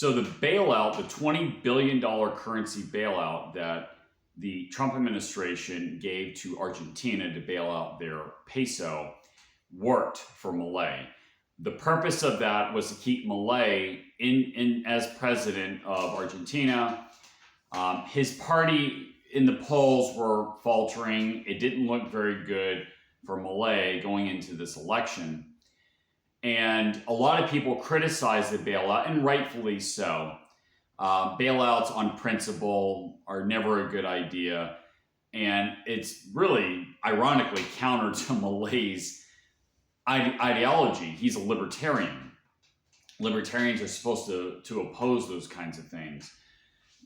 So the bailout, the $20 billion currency bailout that the Trump administration gave to Argentina to bail out their peso worked for Milei. The purpose of that was to keep Milei in as president of Argentina. His party in the polls were faltering. It didn't look very good for Milei going into this election. And a lot of people criticized the bailout, and rightfully so. Bailouts on principle are never a good idea. And it's really, ironically, counter to Milei's ideology. He's a libertarian. Libertarians are supposed to oppose those kinds of things.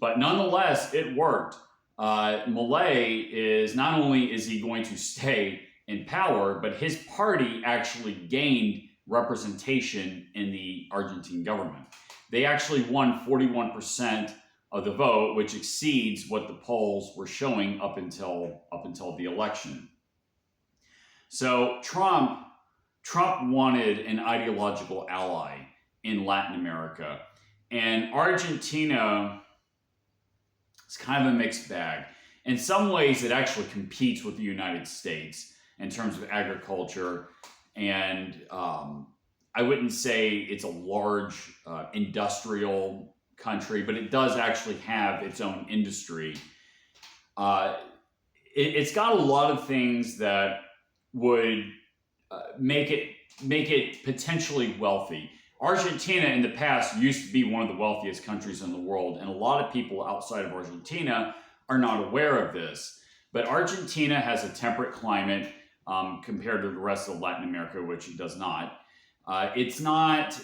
But nonetheless, it worked. Milei is, not only is he going to stay in power, but his party actually gained representation in the Argentine government. They actually won 41% of the vote, which exceeds what the polls were showing up until the election. So Trump wanted an ideological ally in Latin America, and Argentina is kind of a mixed bag. In some ways, it actually competes with the United States in terms of agriculture. And I wouldn't say it's a large industrial country, but it does actually have its own industry. It's got a lot of things that would make it potentially wealthy. Argentina in the past used to be one of the wealthiest countries in the world, and a lot of people outside of Argentina are not aware of this. But Argentina has a temperate climate compared to the rest of Latin America, which it does not.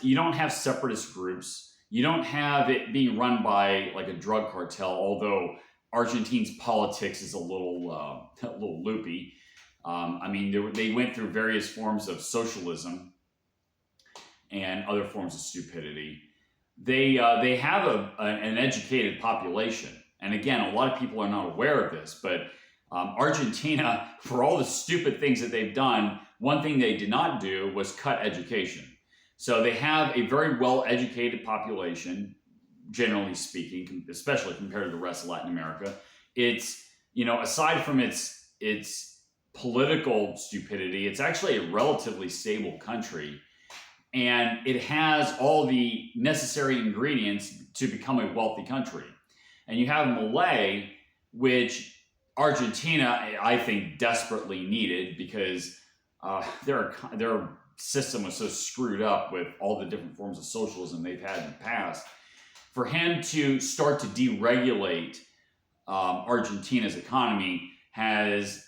You don't have separatist groups. You don't have it being run by like a drug cartel, although Argentina's politics is a little loopy. They went through various forms of socialism and other forms of stupidity. They have an educated population. And again, a lot of people are not aware of this, but Argentina, for all the stupid things that they've done, one thing they did not do was cut education. So they have a very well-educated population, generally speaking, especially compared to the rest of Latin America. It's, aside from its political stupidity, it's actually a relatively stable country. And it has all the necessary ingredients to become a wealthy country. And you have Milei, which Argentina, I think, desperately needed because their system was so screwed up with all the different forms of socialism they've had in the past. For him to start to deregulate Argentina's economy has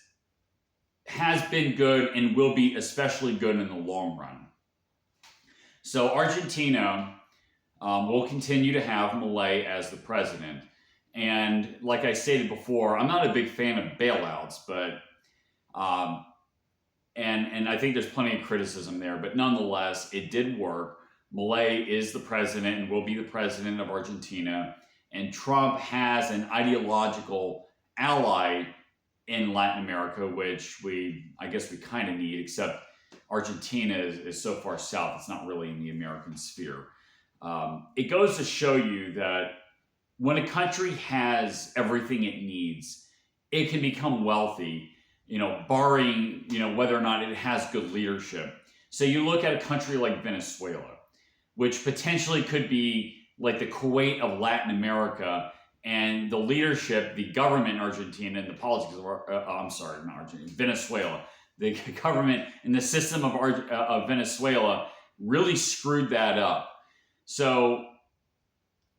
been good and will be especially good in the long run. So Argentina will continue to have Milei as the president. And like I stated before, I'm not a big fan of bailouts, but and I think there's plenty of criticism there, but nonetheless, it did work. Milei is the president and will be the president of Argentina, and Trump has an ideological ally in Latin America, which I guess we kind of need, except Argentina is so far south, it's not really in the American sphere. It goes to show you that when a country has everything it needs, it can become wealthy, barring, whether or not it has good leadership. So you look at a country like Venezuela, which potentially could be like the Kuwait of Latin America, and the leadership, the government in Argentina and the politics of Venezuela, the government and the system of Venezuela really screwed that up. So,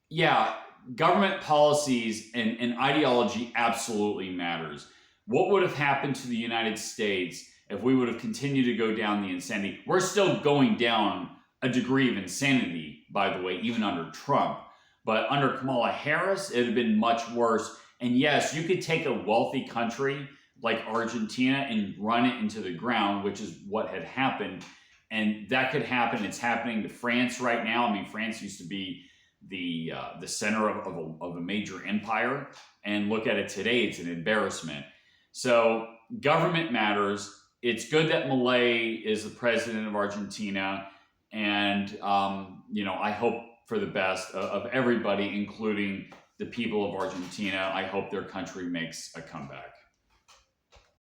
yeah, government policies and ideology absolutely matters. What would have happened to the United States if we would have continued to go down the insanity? We're still going down a degree of insanity, by the way, even under Trump. But under Kamala Harris, it would have been much worse. And yes, you could take a wealthy country like Argentina and run it into the ground, which is what had happened. And that could happen. It's happening to France right now. France used to be the center of a major empire. And look at it today, it's an embarrassment. So government matters. It's good that Milei is the president of Argentina. And I hope for the best of everybody, including the people of Argentina. I hope their country makes a comeback.